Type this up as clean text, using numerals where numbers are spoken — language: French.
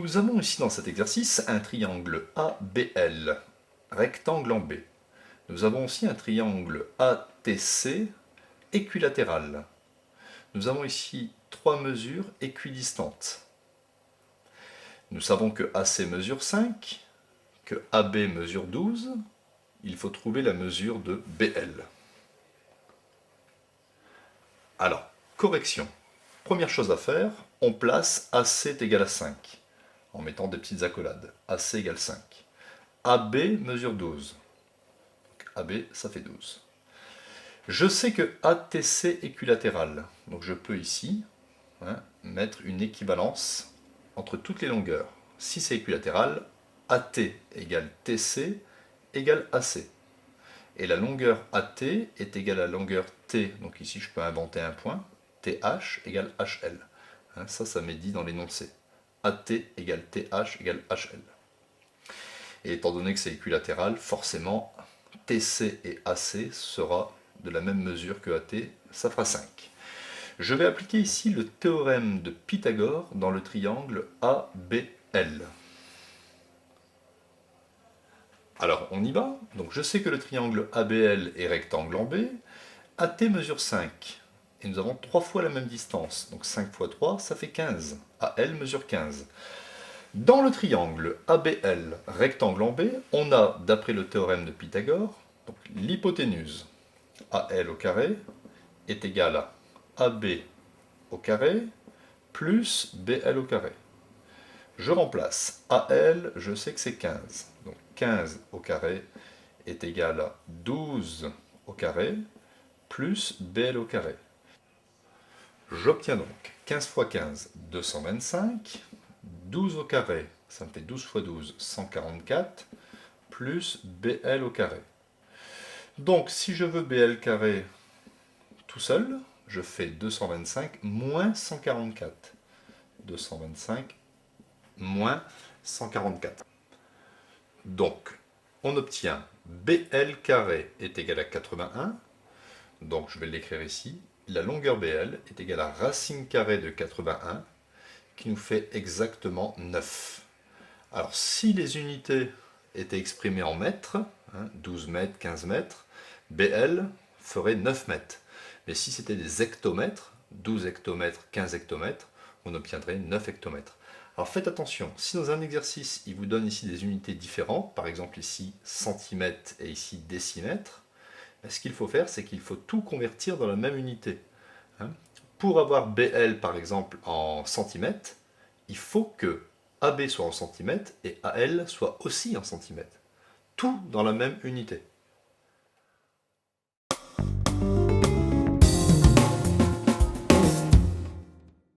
Nous avons ici dans cet exercice un triangle ABL, rectangle en B. Nous avons aussi un triangle ATC, équilatéral. Nous avons ici trois mesures équidistantes. Nous savons que AC mesure 5, que AB mesure 12. Il faut trouver la mesure de BL. Alors, correction. Première chose à faire, on place AC est égal à 5, en mettant des petites accolades. AC égale 5. AB mesure 12. Donc AB, ça fait 12. Je sais que ATC est équilatéral, donc je peux ici mettre une équivalence entre toutes les longueurs. Si c'est équilatéral, AT égale TC égale AC. Et la longueur AT est égale à la longueur T, donc ici je peux inventer un point, TH égale HL. Ça m'est dit dans l'énoncé. AT égale TH égale HL. Et étant donné que c'est équilatéral, forcément TC et AC sera de la même mesure que AT, ça fera 5. Je vais appliquer ici le théorème de Pythagore dans le triangle ABL. Alors, on y va. Donc, je sais que le triangle ABL est rectangle en B. AT mesure 5. Et nous avons 3 fois la même distance. Donc, 5 fois 3, ça fait 15. AL mesure 15. Dans le triangle ABL, rectangle en B, on a, d'après le théorème de Pythagore, l'hypoténuse AL au carré est égale à AB au carré plus BL au carré. Je remplace AL, je sais que c'est 15. Donc 15 au carré est égal à 12 au carré plus BL au carré. J'obtiens donc 15 fois 15, 225. 12 au carré, ça me fait 12 fois 12, 144, plus BL au carré. Donc si je veux BL carré tout seul, je fais 225 moins 144. 225 moins 144. Donc, on obtient BL carré est égal à 81. Donc, je vais l'écrire ici. La longueur BL est égale à racine carrée de 81, qui nous fait exactement 9. Alors, si les unités étaient exprimées en mètres, 12 mètres, 15 mètres, BL ferait 9 mètres. Mais si c'était des hectomètres, 12 hectomètres, 15 hectomètres, on obtiendrait 9 hectomètres. Alors faites attention, si dans un exercice, il vous donne ici des unités différentes, par exemple ici centimètres et ici décimètres, ce qu'il faut faire, c'est qu'il faut tout convertir dans la même unité. Pour avoir BL par exemple en centimètres, il faut que AB soit en centimètres et AL soit aussi en centimètres. Tout dans la même unité.